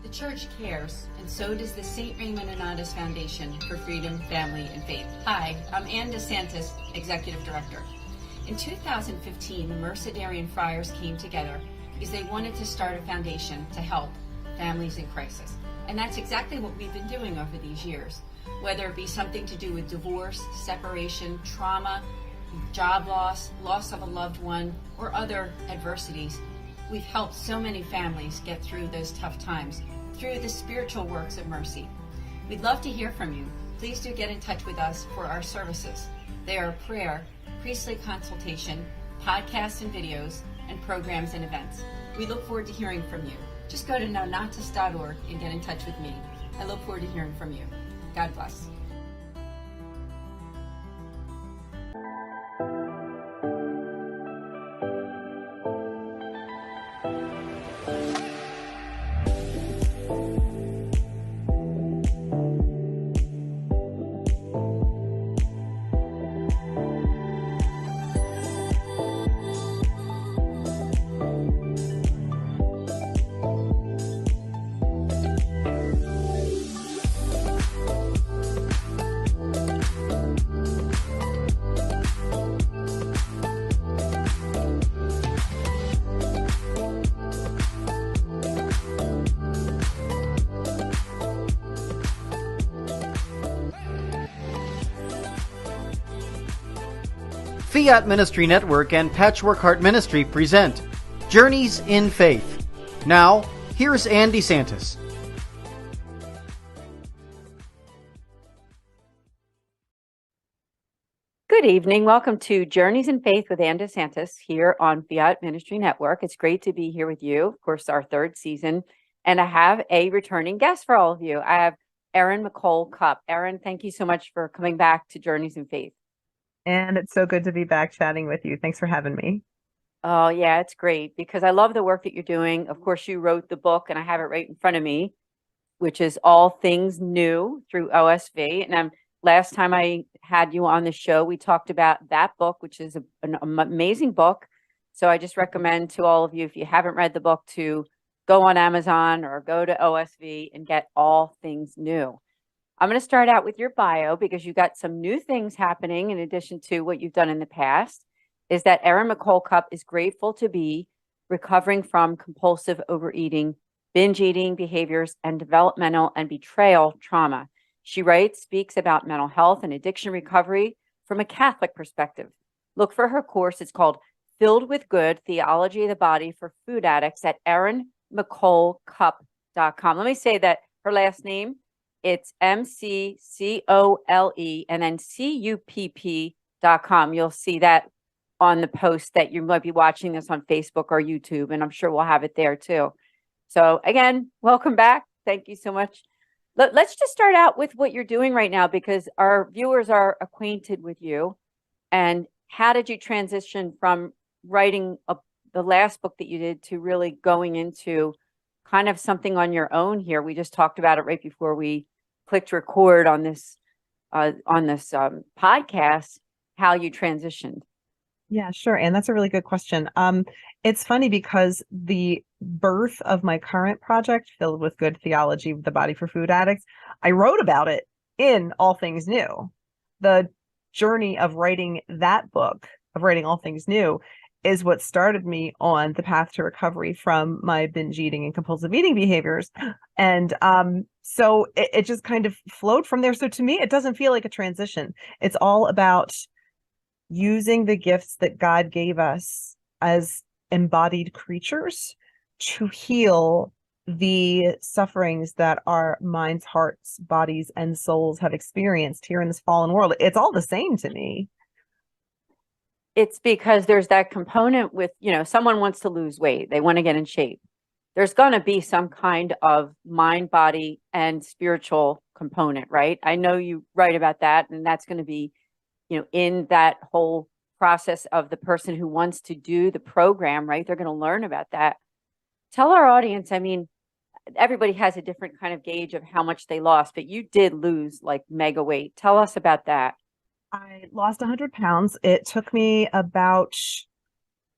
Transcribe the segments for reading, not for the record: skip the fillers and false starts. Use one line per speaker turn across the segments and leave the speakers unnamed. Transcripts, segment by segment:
The Church cares, and so does the St. Raymond Annadas Foundation for Freedom, Family, and Faith. Hi, I'm Anne DeSantis, Executive Director. In 2015, the Mercedarian Friars came together because they wanted to start a foundation to help families in crisis. And that's exactly what we've been doing over these years. Whether it be something to do with divorce, separation, trauma, job loss, loss of a loved one, or other adversities, we've helped so many families get through those tough times through the spiritual works of mercy. We'd love to hear from you. Please do get in touch with us for our services. They are prayer, priestly consultation, podcasts and videos, and programs and events. We look forward to hearing from you. Just go to nonotus.org and get in touch with me. I look forward to hearing from you. God bless.
Fiat Ministry Network and Patchwork Heart Ministry present Journeys in Faith. Now, here's Anne DeSantis.
Good evening. Welcome to Journeys in Faith with Anne DeSantis here on Fiat Ministry Network. It's great to be here with you, of course, our third season, and I have a returning guest for all of you. I have Erin Cupp. Erin, thank you so much for coming back to Journeys in Faith.
And it's so good to be back chatting with you. Thanks for having me.
Oh, yeah, it's great because I love the work that you're doing. Of course, you wrote the book, and I have it right in front of me, which is All Things New through OSV. And last time I had you on the show, we talked about that book, which is an amazing book. So I just recommend to all of you, if you haven't read the book, to go on Amazon or go to OSV and get All Things New. I'm going to start out with your bio because you got some new things happening in addition to what you've done in the past. Is that Erin Cupp is grateful to be recovering from compulsive overeating, binge eating behaviors, and developmental and betrayal trauma. She speaks about mental health and addiction recovery from a Catholic perspective. Look for her course. It's called Filled with Good, Theology of the Body for Food Addicts at erinmccollcup.com. Let me say that her last name, it's MCCOLE and then CUPP.com. You'll see that on the post that you might be watching this on Facebook or YouTube, and I'm sure we'll have it there too. So again, welcome back. Thank you so much. Let's just start out with what you're doing right now because our viewers are acquainted with you. And how did you transition from writing the last book that you did to really going into kind of something on your own here? We just talked about it right before we clicked record on this podcast, how you transitioned.
Yeah, sure. And that's a really good question. It's funny because the birth of my current project, Filled with Good, Theology of the Body for Food Addicts, I wrote about it in All Things New. The journey of writing that book, of writing All Things New, is what started me on the path to recovery from my binge eating and compulsive eating behaviors. And so it just kind of flowed from there. So to me, it doesn't feel like a transition. It's all about using the gifts that God gave us as embodied creatures to heal the sufferings that our minds, hearts, bodies, and souls have experienced here in this fallen world. It's all the same to me.
It's because there's that component with, someone wants to lose weight. They want to get in shape. There's going to be some kind of mind, body, and spiritual component, right? I know you write about that, and that's going to be, in that whole process of the person who wants to do the program, right? They're going to learn about that. Tell our audience, everybody has a different kind of gauge of how much they lost, but you did lose like mega weight. Tell us about that.
I lost 100 pounds. It took me about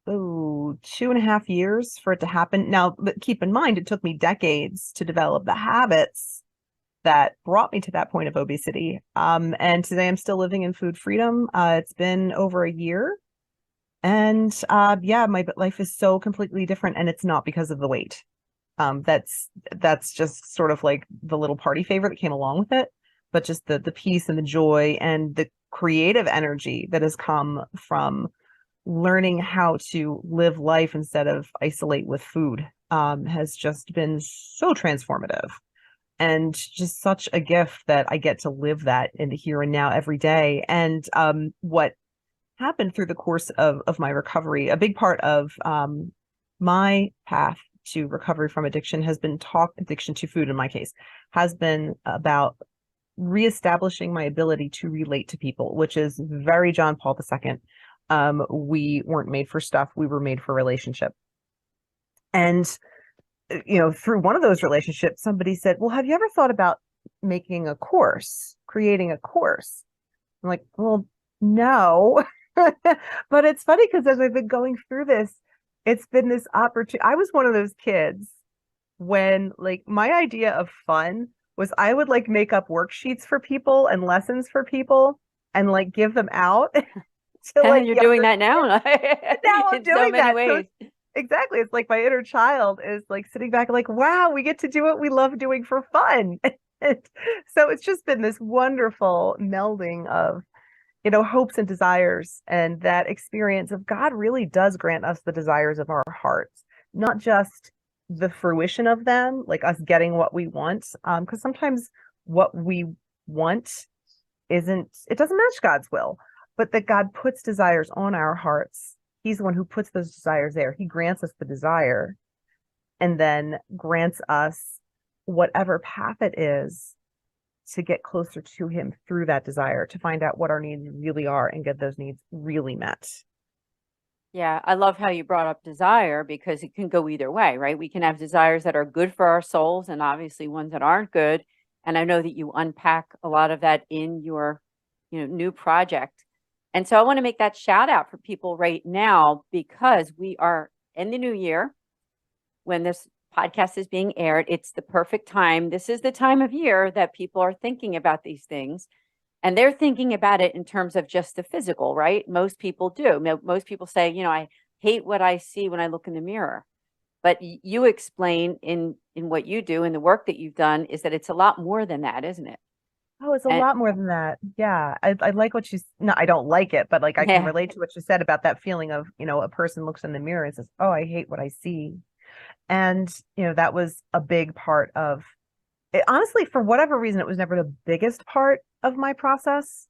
2.5 years for it to happen. Now, but keep in mind, it took me decades to develop the habits that brought me to that point of obesity. And today I'm still living in food freedom. It's been over a year. And yeah, my life is so completely different, and it's not because of the weight. That's just sort of like the little party favor that came along with it, but just the peace and the joy and the creative energy that has come from learning how to live life instead of isolate with food has just been so transformative, and just such a gift that I get to live that in the here and now every day. And what happened through the course of my recovery, a big part of my path to recovery from addiction has been addiction to food in my case, has been about reestablishing my ability to relate to people, which is very John Paul II. We weren't made for stuff, we were made for relationship. And, through one of those relationships, somebody said, well, have you ever thought about creating a course? I'm like, well, no. But it's funny because as I've been going through this, it's been this opportunity. I was one of those kids when, like, my idea of fun was I would like make up worksheets for people and lessons for people and like give them out to like
You're doing that now.
Now I'm
in
doing
so many
that.
ways.
So exactly. It's like my inner child is like sitting back like, wow, we get to do what we love doing for fun. So it's just been this wonderful melding of hopes and desires, and that experience of God really does grant us the desires of our hearts, not just the fruition of them, like us getting what we want. Because sometimes what we want it doesn't match God's will, but that God puts desires on our hearts. He's the one who puts those desires there. He grants us the desire and then grants us whatever path it is to get closer to him through that desire, to find out what our needs really are and get those needs really met.
Yeah, I love how you brought up desire, because it can go either way, right? We can have desires that are good for our souls and obviously ones that aren't good. And I know that you unpack a lot of that in your, new project. And so I want to make that shout out for people right now, because we are in the new year when this podcast is being aired. It's the perfect time. This is the time of year that people are thinking about these things, and they're thinking about it in terms of just the physical, right? Most people do. Most people say, I hate what I see when I look in the mirror. But you explain in what you do and the work that you've done is that it's a lot more than that, isn't it?
Oh, it's a lot more than that. Yeah. I like what no, I don't like it, but like I can relate to what you said about that feeling of, a person looks in the mirror and says, oh, I hate what I see. And, that was a big part of it. Honestly, for whatever reason, it was never the biggest part of my process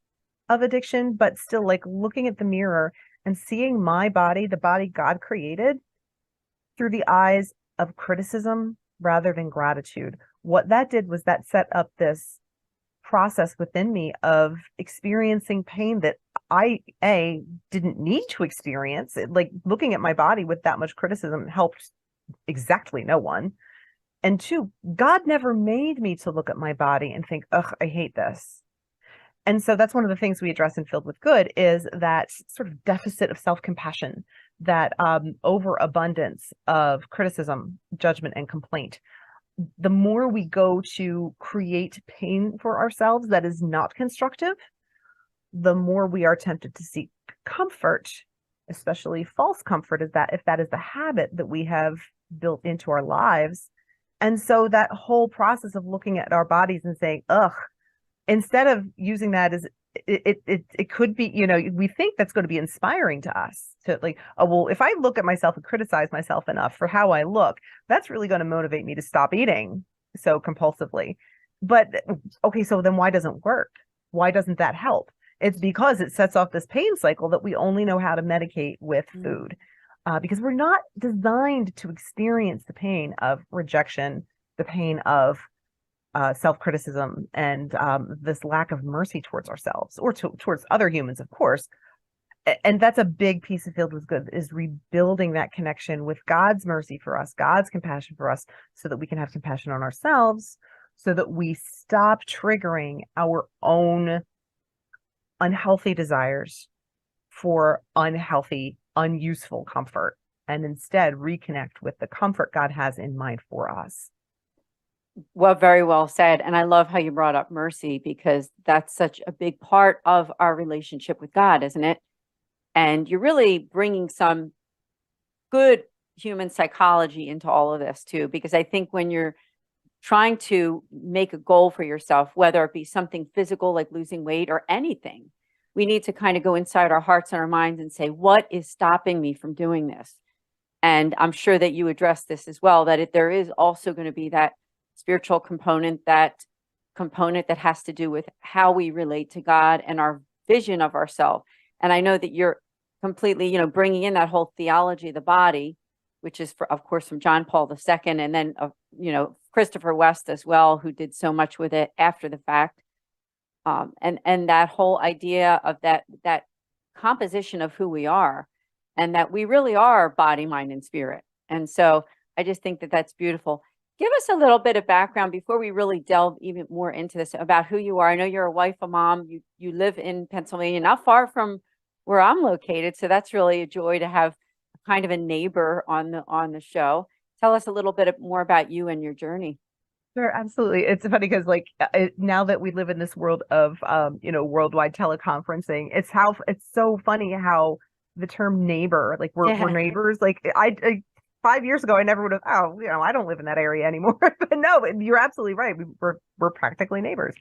of addiction, but still, like, looking at the mirror and seeing my body, the body God created, through the eyes of criticism rather than gratitude. What that did was that set up this process within me of experiencing pain that I didn't need to experience. Like, looking at my body with that much criticism helped exactly no one. And two, God never made me to look at my body and think, ugh, I hate this. And so that's one of the things we address in Filled with Good, is that sort of deficit of self-compassion, that overabundance of criticism, judgment, and complaint. The more we go to create pain for ourselves that is not constructive, the more we are tempted to seek comfort, especially false comfort, if that is the habit that we have built into our lives. And so that whole process of looking at our bodies and saying, ugh, instead of using that as it could be, we think that's going to be inspiring to us to like, oh, well, if I look at myself and criticize myself enough for how I look, that's really going to motivate me to stop eating so compulsively. But okay, so then why doesn't it work? Why doesn't that help? It's because it sets off this pain cycle that we only know how to medicate with food, because we're not designed to experience the pain of rejection, the pain of self-criticism, and this lack of mercy towards ourselves or towards other humans, of course. And that's a big piece of Filled with Good, is rebuilding that connection with God's mercy for us, God's compassion for us, so that we can have compassion on ourselves, so that we stop triggering our own unhealthy desires for unhealthy unuseful comfort and instead reconnect with the comfort God has in mind for us.
Well, very well said. And I love how you brought up mercy, because that's such a big part of our relationship with God, isn't it? And you're really bringing some good human psychology into all of this too, because I think when you're trying to make a goal for yourself, whether it be something physical like losing weight or anything, we need to kind of go inside our hearts and our minds and say, what is stopping me from doing this? And I'm sure that you address this as well, that there is also going to be that spiritual component, that component that has to do with how we relate to God and our vision of ourselves. And I know that you're completely, bringing in that whole theology of the body, which is, of course, from John Paul II, and then, Christopher West as well, who did so much with it after the fact. And that whole idea of that composition of who we are, and that we really are body, mind, and spirit. And so I just think that that's beautiful. Give us a little bit of background before we really delve even more into this about who you are. I know you're a wife, a mom. You live in Pennsylvania, not far from where I'm located. So that's really a joy to have kind of a neighbor on the show. Tell us a little bit more about you and your journey.
Sure, absolutely. It's funny because now that we live in this world of worldwide teleconferencing, it's so funny how the term neighbor, like we're neighbors. Like I 5 years ago, I never would have. Oh, I don't live in that area anymore. But no, you're absolutely right. We're practically neighbors.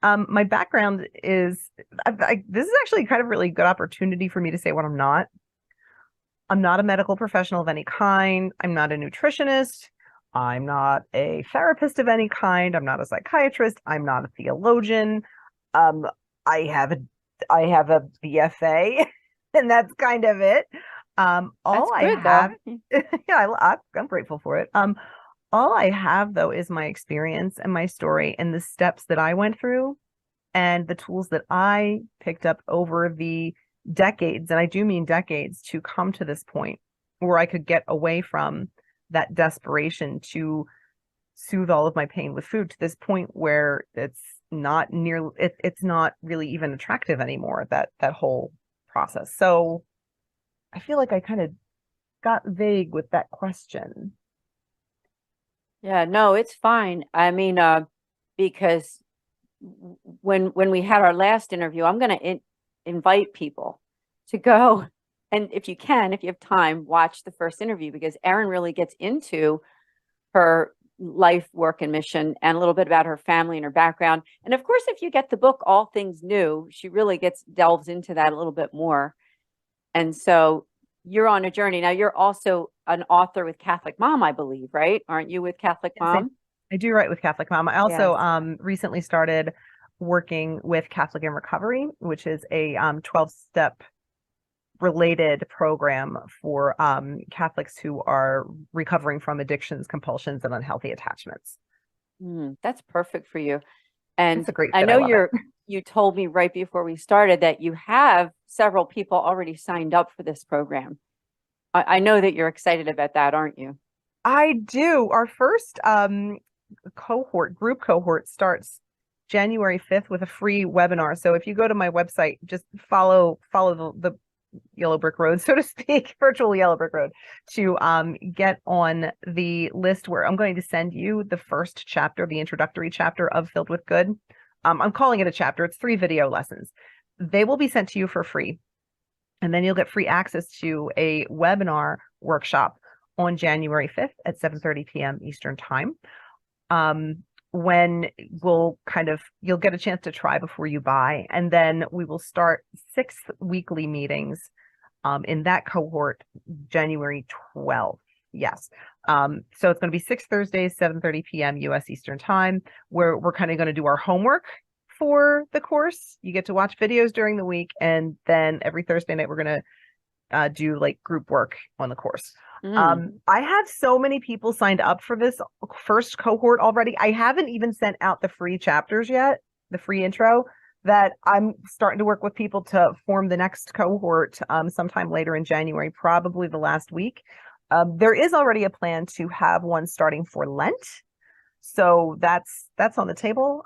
My background is this is actually kind of really good opportunity for me to say what I'm not. I'm not a medical professional of any kind. I'm not a nutritionist. I'm not a therapist of any kind. I'm not a psychiatrist. I'm not a theologian. I have a BFA, and that's kind of it. All I have, yeah, I'm grateful for it. All I have though is my experience and my story and the steps that I went through and the tools that I picked up over the decades, and I do mean decades, to come to this point where I could get away from that desperation to soothe all of my pain with food, to this point where it's not really even attractive anymore, that whole process. So I feel like I kind of got vague with that question.
Yeah, no, it's fine. I mean, because when we had our last interview, I'm going to invite people to go, and if you have time, watch the first interview, because Erin really gets into her life, work, and mission, and a little bit about her family and her background. And of course, if you get the book, All Things New, she really delves into that a little bit more. And so you're on a journey. Now, you're also an author with Catholic Mom, I believe, right? Aren't you with Catholic Mom?
I do write with Catholic Mom. I also recently started working with Catholic in Recovery, which is a 12-step related program for Catholics who are recovering from addictions, compulsions, and unhealthy attachments.
That's perfect for you. And
it's a great
I know you told me right before we started that you have several people already signed up for this program. I know that you're excited about that, aren't you?
I do. Our first group cohort starts January 5th with a free webinar. So if you go to my website, just follow the yellow brick road, so to speak, virtual yellow brick road, to get on the list where I'm going to send you the first chapter, the introductory chapter of Filled with Good. I'm calling it a chapter. It's 3 video lessons. They will be sent to you for free. And then you'll get free access to a webinar workshop on January 5th at 7:30 p.m. Eastern time. When you'll get a chance to try before you buy. And then we will start 6 weekly meetings in that cohort January 12th. Yes. So it's going to be 6 Thursdays, 7:30 p.m. US Eastern time, where we're kind of going to do our homework for the course. You get to watch videos during the week, and then every Thursday night we're going to do like group work on the course. I have so many people signed up for this first cohort already. I haven't even sent out the free chapters yet, the free intro, that I'm starting to work with people to form the next cohort sometime later in January, probably the last week. There is already a plan to have one starting for Lent. So that's on the table.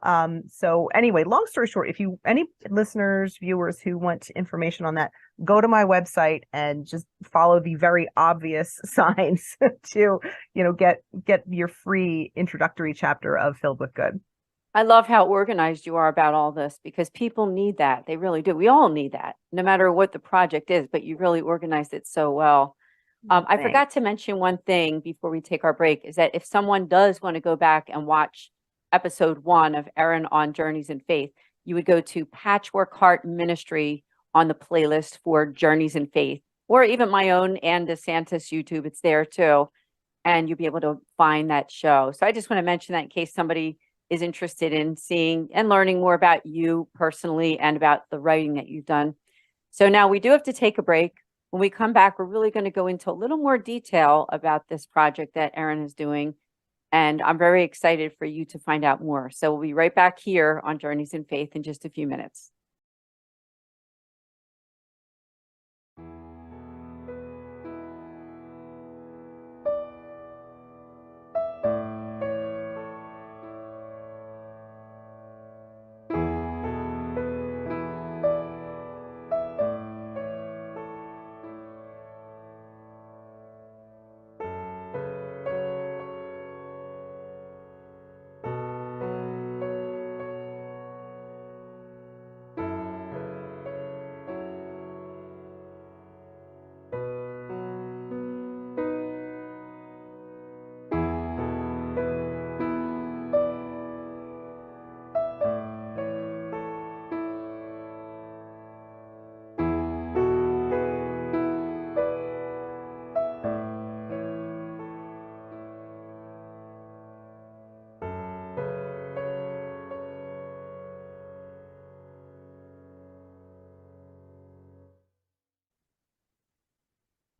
So anyway, long story short, if any listeners, viewers who want information on that, go to my website and just follow the very obvious signs to, get your free introductory chapter of Filled with Good.
I love how organized you are about all this, because people need that. They really do. We all need that, no matter what the project is, but you really organized it so well. I
Thanks.
forgot to mention one thing before we take our break, is that if someone does want to go back and watch episode 1 of Erin on Journeys in Faith, you would go to Patchwork Heart Ministry on the playlist for Journeys in Faith, or even my own Anne DeSantis YouTube. It's there too. And you'll be able to find that show. So I just want to mention that in case somebody is interested in seeing and learning more about you personally and about the writing that you've done. So now we do have to take a break. When we come back, we're really going to go into a little more detail about this project that Erin is doing. And I'm very excited for you to find out more. So we'll be right back here on Journeys in Faith in just a few minutes.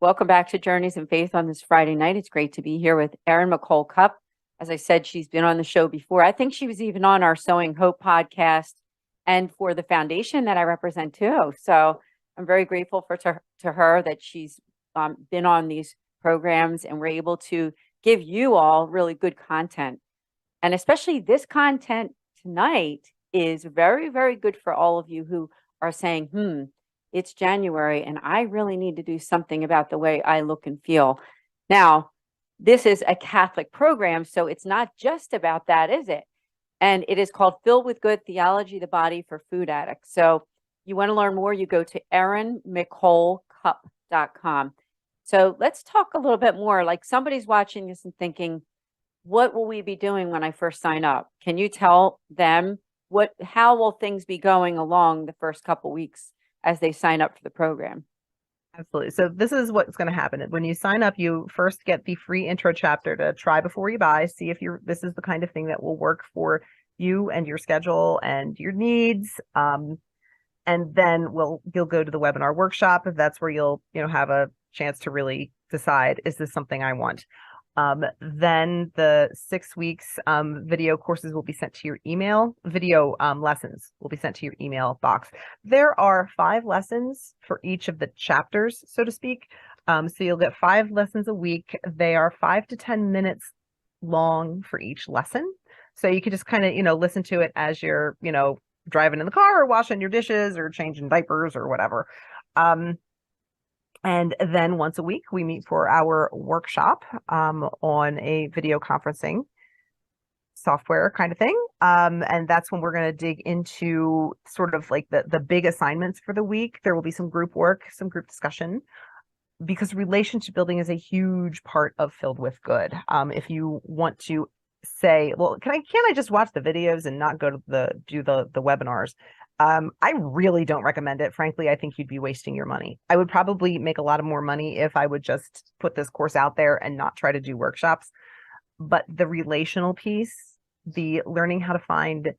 Welcome back to Journeys in Faith on this Friday night. It's great to be here with Erin Cupp. As I said, she's been on the show before. I think she was even on our Sowing Hope podcast and for the foundation that I represent too. So I'm very grateful to her that she's been on these programs, and we're able to give you all really good content. And especially this content tonight is very, very good for all of you who are saying, it's January and I really need to do something about the way I look and feel. Now, this is a Catholic program, so it's not just about that, is it? And it is called Filled with Good Theology, the Body for Food Addicts. So you want to learn more, you go to erinmccollcup.com. So let's talk a little bit more. Like, somebody's watching this and thinking, what will we be doing when I first sign up? Can you tell them how will things be going along the first couple weeks as they sign up for the program?
Absolutely. So this is what's going to happen. When you sign up, you first get the free intro chapter to try before you buy, see if this is the kind of thing that will work for you and your schedule and your needs. And then you'll go to the webinar workshop. If that's where you'll have a chance to really decide, is this something I want? Then the 6 weeks video courses will be sent to your email. Video lessons will be sent to your email box. There are 5 lessons for each of the chapters, so to speak. So you'll get 5 lessons a week. They are 5 to 10 minutes long for each lesson. So you can just kind of, listen to it as you're, driving in the car or washing your dishes or changing diapers or whatever. And then once a week, we meet for our workshop on a video conferencing software kind of thing. And that's when we're going to dig into sort of like the big assignments for the week. There will be some group work, some group discussion, because relationship building is a huge part of Filled with Good. If you want to say, well, can't I just watch the videos and not go to do the webinars? I really don't recommend it. Frankly, I think you'd be wasting your money. I would probably make a lot of more money if I would just put this course out there and not try to do workshops. But the relational piece, the learning how to find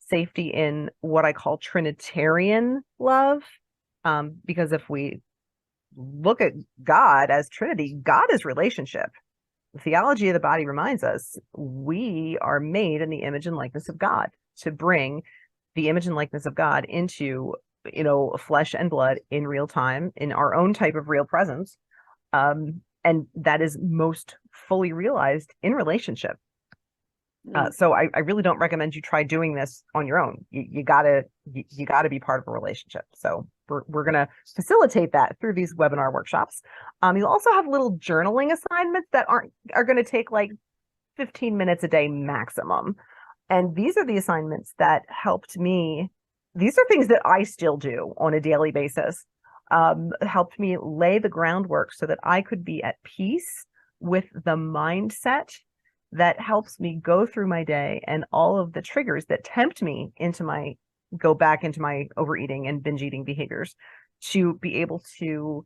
safety in what I call Trinitarian love, because if we look at God as Trinity, God is relationship. The theology of the body reminds us we are made in the image and likeness of God, to bring the image and likeness of God into, flesh and blood in real time, in our own type of real presence. And that is most fully realized in relationship. So I really don't recommend you try doing this on your own. You gotta be part of a relationship. So we're gonna facilitate that through these webinar workshops. You'll also have little journaling assignments that are going to take like 15 minutes a day maximum. And these are the assignments that helped me. These are things that I still do on a daily basis. Helped me lay the groundwork so that I could be at peace with the mindset that helps me go through my day and all of the triggers that tempt me go back into my overeating and binge eating behaviors, to be able to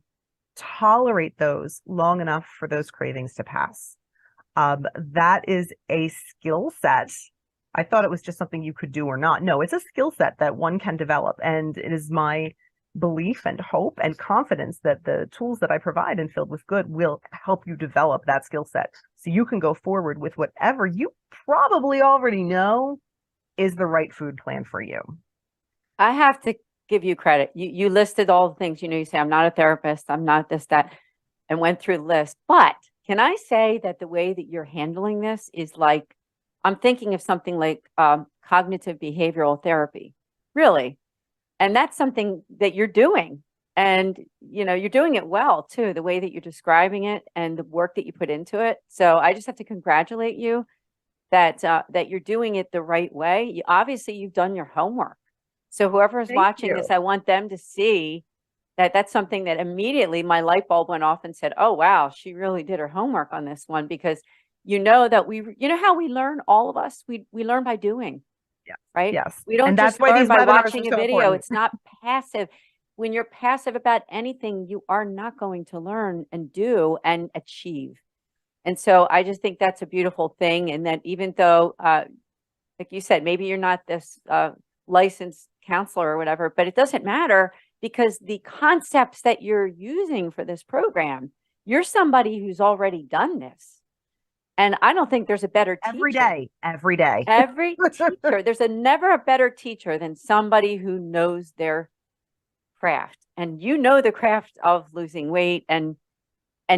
tolerate those long enough for those cravings to pass. That is a skill set. I thought it was just something you could do or not. No, it's a skill set that one can develop. And it is my belief and hope and confidence that the tools that I provide in Filled with Good will help you develop that skill set, so you can go forward with whatever you probably already know is the right food plan for you.
I have to give you credit. You listed all the things, you say, I'm not a therapist, I'm not this, that, and went through the list. But can I say that the way that you're handling this is like, I'm thinking of something like cognitive behavioral therapy, really. And that's something that you're doing. And, you're doing it well, too, the way that you're describing it and the work that you put into it. So I just have to congratulate you that you're doing it the right way. Obviously, you've done your homework. So whoever is watching this, I want them to see that that's something that immediately my light bulb went off and said, oh, wow, she really did her homework on this one, because that how we learn, all of us, we learn by doing.
Yeah.
Right.
Yes.
We don't
and
just
that's why
learn
these
by
webinars
watching
are
a
so
video.
important.
It's not passive. When you're passive about anything, you are not going to learn and do and achieve. And so I just think that's a beautiful thing. And that even though, like you said, maybe you're not this licensed counselor or whatever, but it doesn't matter, because the concepts that you're using for this program, you're somebody who's already done this. And I don't think there's a better teacher.
Every day.
Every teacher. There's never a better teacher than somebody who knows their craft. And the craft of losing weight and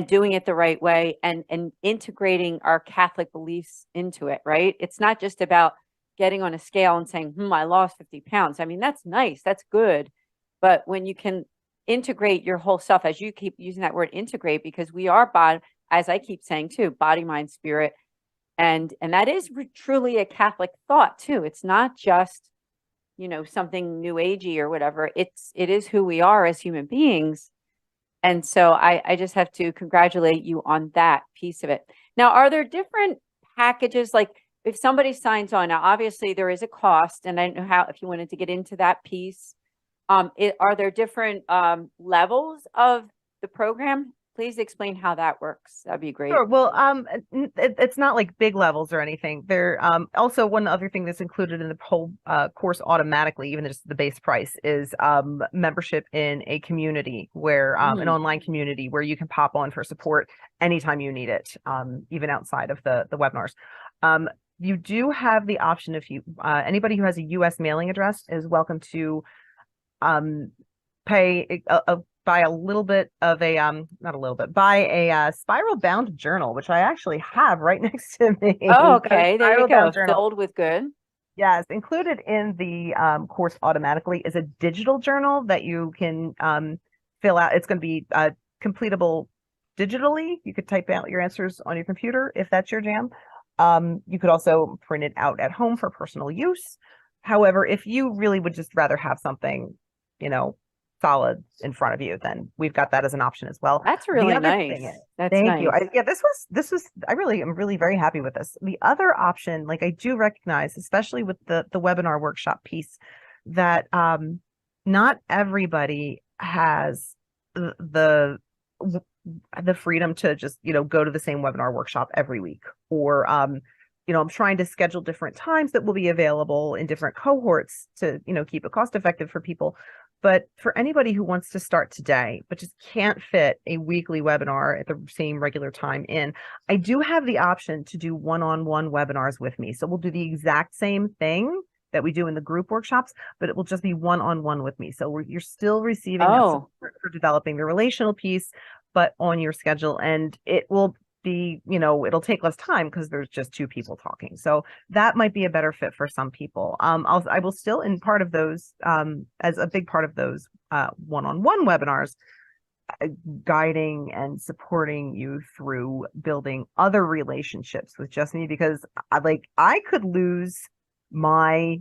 doing it the right way, and integrating our Catholic beliefs into it, right? It's not just about getting on a scale and saying, I lost 50 pounds. I mean, that's nice. That's good. But when you can integrate your whole self, as you keep using that word integrate, because we are body, as I keep saying too, body, mind, spirit. And that is truly a Catholic thought too. It's not just, something new agey or whatever. It is who we are as human beings. And so I just have to congratulate you on that piece of it. Now, are there different packages? Like if somebody signs on, now obviously there is a cost, and I don't know if you wanted to get into that piece. Are there different levels of the program? Please explain how that works. That'd be great.
Sure. Well, it's not like big levels or anything. There, also one other thing that's included in the whole course automatically, even just the base price, is membership in a community where an online community where you can pop on for support anytime you need it, even outside of the webinars. You do have the option, if you anybody who has a U.S. mailing address is welcome to pay buy a little bit of a buy a spiral bound journal, which I actually have right next to me.
Oh, okay. There you go. Filled with Good.
Yes, included in the course automatically is a digital journal that you can fill out. It's going to be completable digitally. You could type out your answers on your computer if that's your jam. You could also print it out at home for personal use. However, if you really would just rather have something, solid in front of you, then we've got that as an option as well.
That's really nice.
Thank you. This was I'm really very happy with this. The other option, like I do recognize, especially with the webinar workshop piece, that not everybody has the freedom to just, go to the same webinar workshop every week, or I'm trying to schedule different times that will be available in different cohorts to, keep it cost effective for people. But for anybody who wants to start today, but just can't fit a weekly webinar at the same regular time in, I do have the option to do one-on-one webinars with me. So we'll do the exact same thing that we do in the group workshops, but it will just be one-on-one with me. So you're still receiving that support for developing the relational piece, but on your schedule. And it will be, it'll take less time because there's just two people talking. So that might be a better fit for some people. I will still, in part of those, as a big part of those one-on-one webinars, guiding and supporting you through building other relationships with just me, because I could lose my,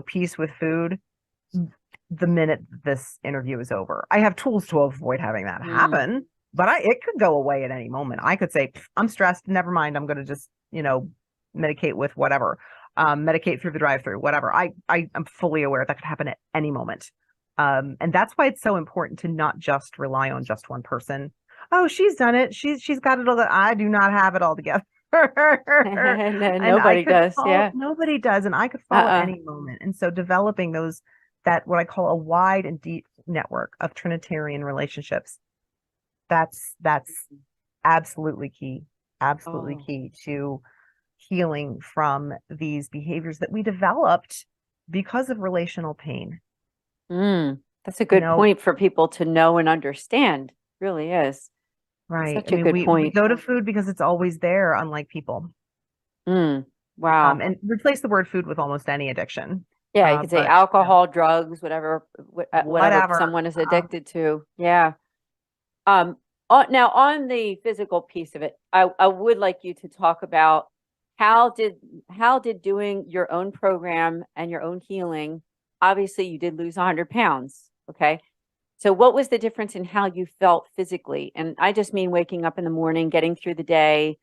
peace with food the minute this interview is over. I have tools to avoid having that happen, but it could go away at any moment. I could say, I'm stressed, never mind, I'm going to just, medicate with whatever, medicate through the drive-through, whatever. I'm fully aware that could happen at any moment. And that's why it's so important to not just rely on just one person. Oh, she's done it. She's got it all. I do not have it all together.
Nobody does. Yeah.
Nobody does. And I could fall at any moment. And so developing that what I call a wide and deep network of Trinitarian relationships, that's absolutely key. Absolutely key to healing from these behaviors that we developed because of relational pain.
That's a good point for people to know and understand. It really is.
Right.
Such a good point.
We go to food because it's always there, unlike people.
Wow.
And replace the word food with almost any addiction.
Yeah, you could say alcohol, drugs, whatever someone is addicted to. Yeah. Now on the physical piece of it, I would like you to talk about how did doing your own program and your own healing, obviously you did lose 100 pounds. Okay. So what was the difference in how you felt physically? And I just mean waking up in the morning, getting through the day,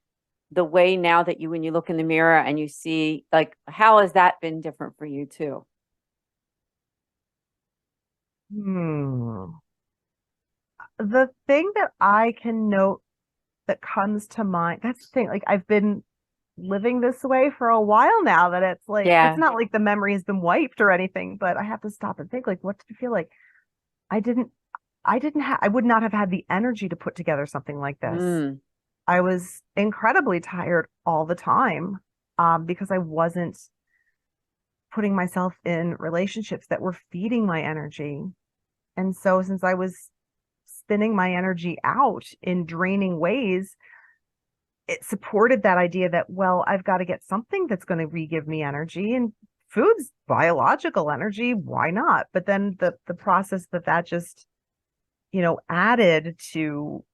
the way now that when you look in the mirror and you see, like, how has that been different for you too?
The thing that I can note that comes to mind, that's the thing, like I've been living this way for a while now, that it's like, it's not like the memory has been wiped or anything, but I have to stop and think, like, what did it feel like? I would not have had the energy to put together something like this. I was incredibly tired all the time, because I wasn't putting myself in relationships that were feeding my energy. And so since I was spinning my energy out in draining ways, it supported that idea that, well, I've got to get something that's going to re-give me energy, and food's biological energy. Why not? But then the process that just, added to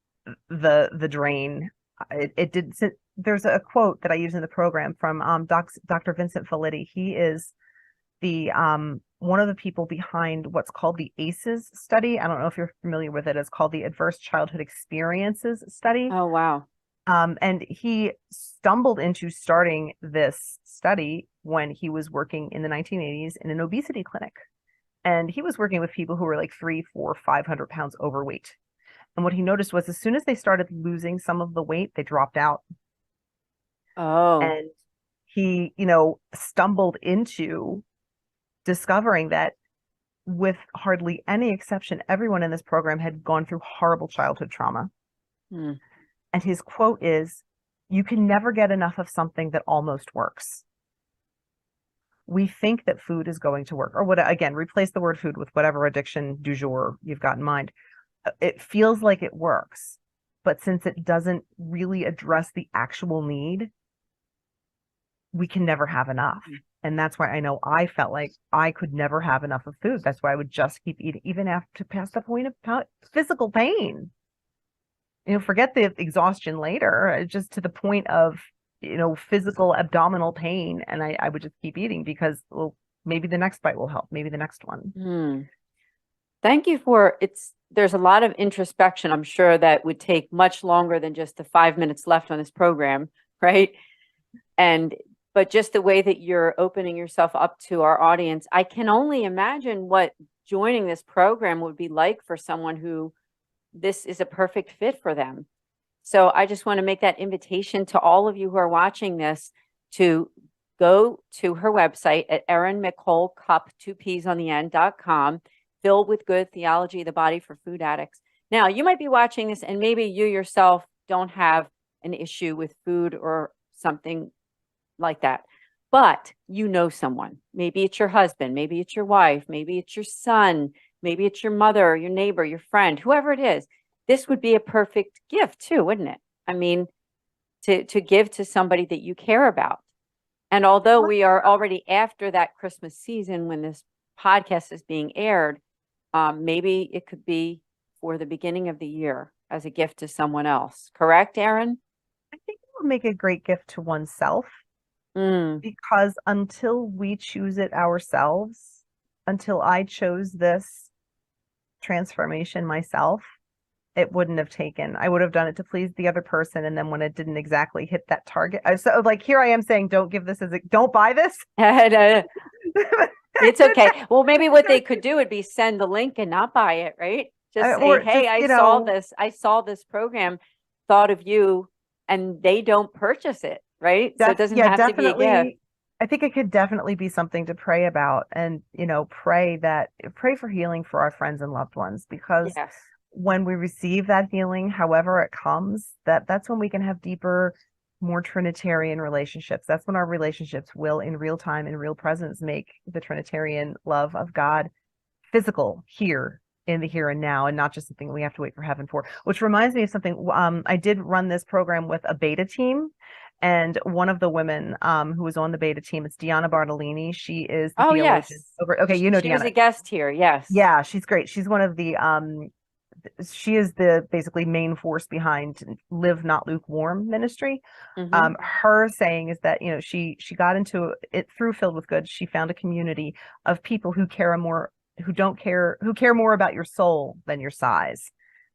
the drain, it did. There's a quote that I use in the program from Dr. Vincent Felitti. He is the one of the people behind what's called the ACEs study. I don't know if you're familiar with it. It's called the Adverse Childhood Experiences Study.
Oh, wow.
And he stumbled into starting this study when he was working in the 1980s in an obesity clinic. And he was working with people who were like 300, 400, 500 pounds overweight. And what he noticed was as soon as they started losing some of the weight, they dropped out.
Oh.
And he, stumbled into discovering that with hardly any exception, everyone in this program had gone through horrible childhood trauma. And his quote is, "You can never get enough of something that almost works." We think that food is going to work, or again, replace the word food with whatever addiction du jour you've got in mind. It feels like it works, but since it doesn't really address the actual need, we can never have enough. And that's why I know I felt like I could never have enough of food. That's why I would just keep eating, even after past the point of physical pain. Forget the exhaustion later, just to the point of, physical abdominal pain. And I would just keep eating because, well, maybe the next bite will help. Maybe the next one.
Thank you there's a lot of introspection, I'm sure, that would take much longer than just the 5 minutes left on this program, right? But just the way that you're opening yourself up to our audience, I can only imagine what joining this program would be like for someone who this is a perfect fit for them. So I just want to make that invitation to all of you who are watching this to go to her website at Erin McColl Cupp, 2 P's on the end.com, filled with good theology of the body for food addicts. Now, you might be watching this and maybe you yourself don't have an issue with food or something like that, but you know someone. Maybe it's your husband, maybe it's your wife, maybe it's your son, maybe it's your mother, your neighbor, your friend, whoever it is. This would be a perfect gift too, wouldn't it? I mean, to give to somebody that you care about. And although we are already after that Christmas season when this podcast is being aired, maybe it could be for the beginning of the year as a gift to someone else. Correct, Erin?
I think it would make a great gift to oneself because until we choose it ourselves, until I chose this transformation myself, it wouldn't have taken. I would have done it to please the other person, and then when it didn't exactly hit that target, so like here I am saying, don't give this don't buy this.
It's okay. Well, maybe what they could do would be send the link and not buy it, right? Just say, hey, I saw this program, thought of you, and they don't purchase it, right? So it doesn't have to be a gift.
I think it could definitely be something to pray about, and pray for healing for our friends and loved ones, because when we receive that healing, however it comes, that's when we can have deeper, more Trinitarian relationships. That's when our relationships will, in real time, in real presence, make the Trinitarian love of God physical here in the here and now, and not just something we have to wait for heaven for. Which reminds me of something. I did run this program with a beta team, and one of the women who was on the beta team, it's Diana Bartolini. She is the theologian over. Okay,
She
Diana.
was a guest here. Yes.
Yeah, she's great. She's one of the she is the basically main force behind Live Not Lukewarm ministry. Her saying is that she got into it through Filled with Good. She found a community of people who care more about your soul than your size,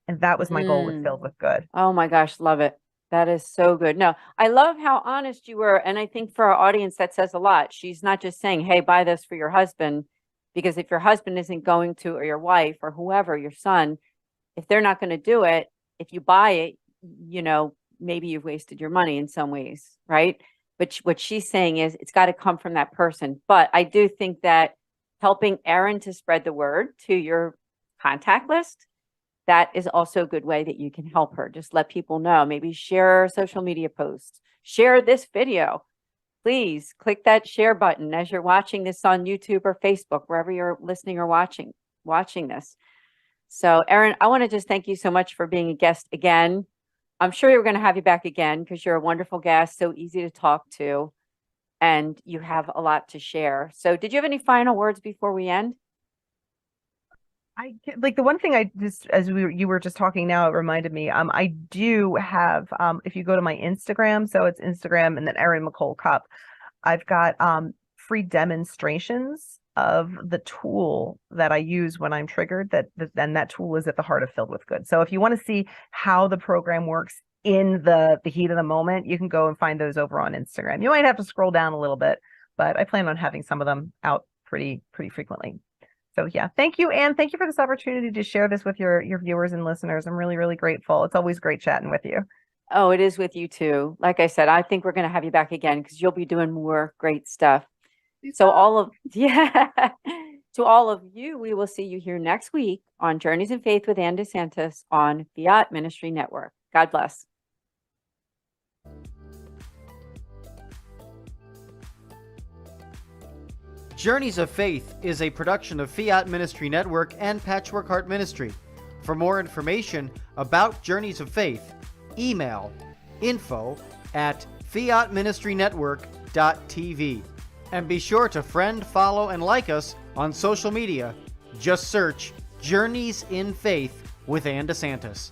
and that was my goal with Filled with Good.
Oh my gosh, love it. That is so good. No, I love how honest you were, and I think for our audience that says a lot. She's not just saying, hey, buy this for your husband, because if your husband isn't going to, or your wife, or whoever, your son, if they're not going to do it, if you buy it, maybe you've wasted your money in some ways, right? But what she's saying is it's got to come from that person. But I do think that helping Erin to spread the word to your contact list, that is also a good way that you can help her. Just let people know, maybe share social media posts, share this video. Please click that share button as you're watching this on YouTube or Facebook, wherever you're listening or watching this. So, Erin, I want to just thank you so much for being a guest again. I'm sure we're going to have you back again because you're a wonderful guest, so easy to talk to, and you have a lot to share. So did you have any final words before we end?
Like the one thing I just, as you were just talking now, it reminded me, I do have, if you go to my Instagram, so it's Instagram and then Erin McColl Cupp, I've got free demonstrations of the tool that I use when I'm triggered, and that tool is at the heart of Filled with Good. So if you want to see how the program works in the heat of the moment, you can go and find those over on Instagram. You might have to scroll down a little bit, but I plan on having some of them out pretty frequently. So yeah, thank you, Anne. Thank you for this opportunity to share this with your viewers and listeners. I'm really, really grateful. It's always great chatting with you.
Oh, it is with you too. Like I said, I think we're going to have you back again because you'll be doing more great stuff. So to all of you, we will see you here next week on Journeys in Faith with Anne DeSantis on Fiat Ministry Network. God bless.
Journeys of Faith is a production of Fiat Ministry Network and Patchwork Heart Ministry. For more information about Journeys of Faith, email info@fiatministrynetwork.tv. And be sure to friend, follow, and like us on social media. Just search Journeys in Faith with Anne DeSantis.